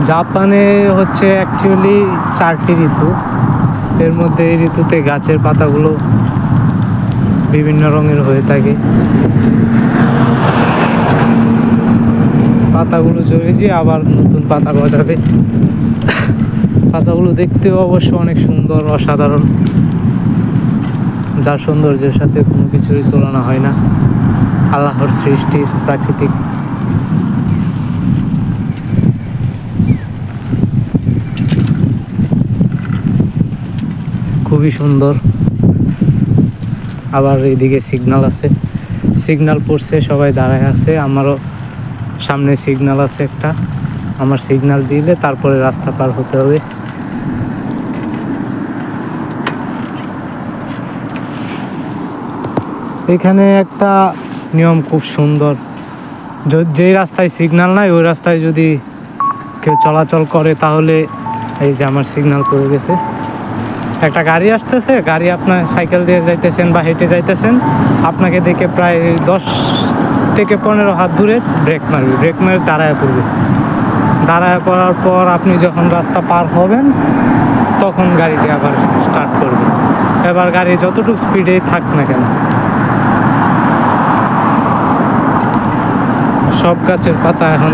জাপানে হচ্ছে অ্যাকচুয়ালি 4টি ঋতু। এর মধ্যে এই ঋতুতে গাছের পাতাগুলো বিভিন্ন রঙের হয়ে থাকে। পাতাগুলো ঝরে গিয়ে আবার নতুন পাতা গজাবে। পাতাগুলো দেখতেও অবশ্য অনেক সুন্দর, অসাধারণ, যার সৌন্দর্যের সাথে কোনো কিছুরই তুলনা হয় না। আল্লাহর সৃষ্টির প্রাকৃতিক খুবই সুন্দর। আবার এইদিকে সিগন্যাল আছে, সিগন্যাল পড়ছে, সবাই দাঁড়ায় আছে। আমারও সামনে সিগন্যাল আছে একটা, আমার সিগন্যাল দিলে তারপরে রাস্তা পার হতে হবে। এখানে একটা নিয়ম খুব সুন্দর, যেই রাস্তায় সিগন্যাল নাই ওই রাস্তায় যদি কেউ চলাচল করে তাহলে, এই যে আমার সিগন্যাল পড়ে গেছে, একটা গাড়ি আসতেছে, গাড়ি আপনার সাইকেল দিয়ে যাইতেছেন বা হেঁটে যাইতেছেন, আপনাকে দেখে প্রায় 10 থেকে 15 হাত দূরে ব্রেক মারবে, ব্রেক মেরে দাঁড়ায় পড়বে। দাঁড়ায় পড়ার পর আপনি যখন রাস্তা পার হবেন তখন গাড়িটি আবার স্টার্ট করবে। এবার গাড়ি যতটুকু স্পিডেই থাক না কেন, সব গাছের পাতা এখন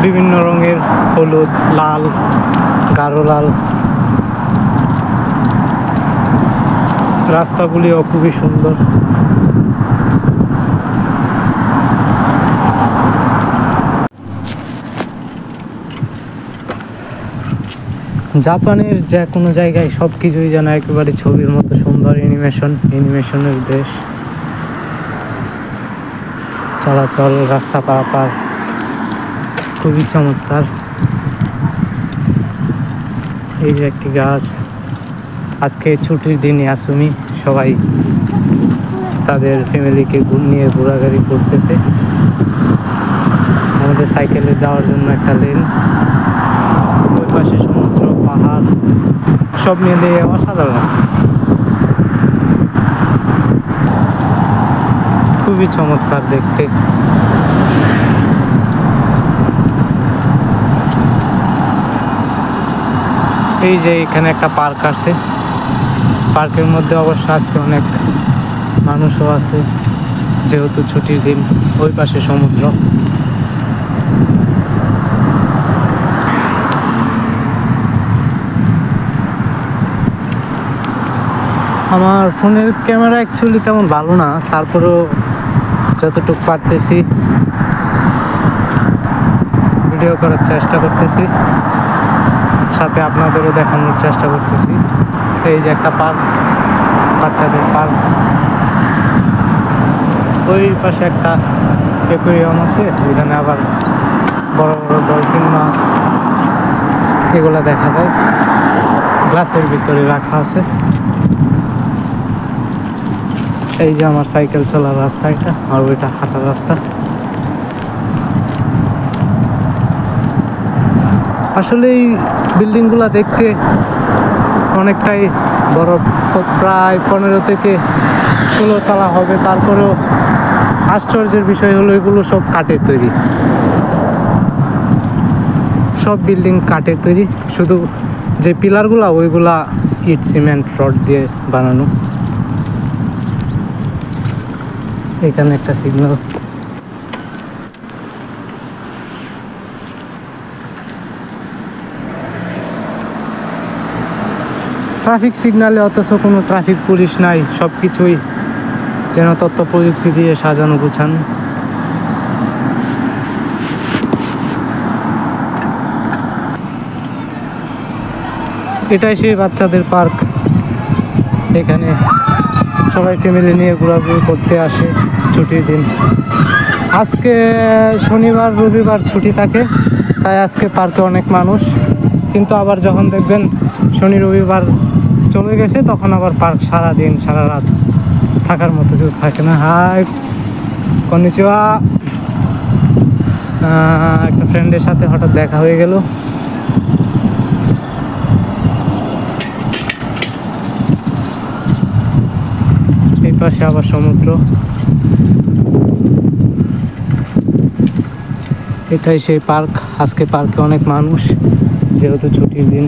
বিভিন্ন রঙের, হলুদ, লাল, গাঢ় লাল। রাস্তাগুলিও খুবই সুন্দর। জাপানের যে কোনো জায়গায় সব কিছুই যেন একেবারে ছবির মতো সুন্দর। অ্যানিমেশনের দেশ। চলাচল, রাস্তা পারাপার খুবই চমৎকার। এই যে একটি গাছ, আজকে ছুটির দিনে আসুমি সবাই তাদের ফ্যামিলিকে নিয়ে ঘোরাঘুরি করতেছে। আমাদের সাইকেলে যাওয়ার জন্য একটা লেন, ওই পাশে সমুদ্র, পাহাড়, সব মিলিয়ে অসাধারণ, খুবই চমৎকার দেখতে। এই যে এখানে একটা পার্ক আছে, পার্কের মধ্যে অবশ্য আজকে অনেক মানুষও আছে যেহেতু ছুটির দিন। ওই পাশে সমুদ্র। আমার ফোনের ক্যামেরা অ্যাকচুয়ালি তেমন ভালো না, তারপরেও যতটুকু পারতেছি ভিডিও করার চেষ্টা করতেছি, সাথে আপনাদেরও দেখানোর চেষ্টা করতেছি। এই যে একটা পার্ক, বাচ্চাদের পার্ক। ওই পাশে একটা অ্যাকুয়ারিয়াম আছে, এখানে আবার বড় বড় ডলফিন মাছ এগুলা দেখা যায়, গ্লাসের ভিতরে রাখা আছে। এই যে আমার সাইকেল চলার রাস্তা, এটা আর ওইটা হাঁটার রাস্তা। আসলে এই বিল্ডিংগুলা দেখতে অনেকটাই বড়, প্রায় 15 থেকে 16 তলা হবে। তারপরেও আশ্চর্যের বিষয় হলো এগুলো সব কাঠের তৈরি, সব বিল্ডিং কাঠের তৈরি, শুধু যে পিলারগুলা ওইগুলা ইট, সিমেন্ট, রড দিয়ে বানানো। এখানে একটা সিগন্যাল, ট্রাফিক সিগন্যালে অথচ কোনো ট্রাফিক পুলিশ নাই, সব কিছুই যেন তথ্য প্রযুক্তি দিয়ে সাজানো গুছানো। এটাই সেই বাচ্চাদের পার্ক, এখানে সবাই ফ্যামিলি নিয়ে ঘোরাঘুরি করতে আসে ছুটির দিন। আজকে শনিবার রবিবার ছুটি থাকে, তাই আজকে পার্কে অনেক মানুষ, কিন্তু আবার যখন দেখবেন শনি রবিবার চলে গেছে তখন আবার পার্ক সারাদিন সারা রাত থাকার মতো কেউ থাকে না। হাই, কন্নিচিওয়া। একটা ফ্রেন্ডের সাথে হঠাৎ দেখা হয়ে গেল। এই পাশে আবার সমুদ্র। এটাই সেই পার্ক। আজকে পার্কে অনেক মানুষ, যেহেতু ছুটির দিন।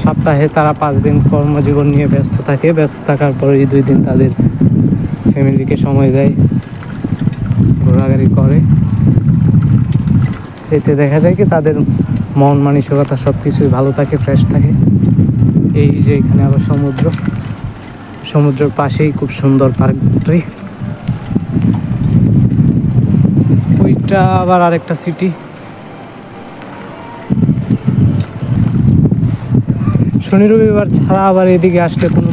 সপ্তাহে তারা 5 দিন কর্মজীবন নিয়ে ব্যস্ত থাকে, ব্যস্ত থাকার পরে এই 2 দিন তাদের ফ্যামিলিকে সময় দেয়, ঘোরাঘুরি করে। এতে দেখা যায় কি তাদের মন মানসিকতা সব কিছুই ভালো থাকে, ফ্রেশ থাকে। এই যে এখানে আবার সমুদ্রের পাশেই খুব সুন্দর পার্কটি। ওইটা আবার আরেকটা সিটি। শনি রবিবার ছাড়া আবার এদিকে আসলে কোনো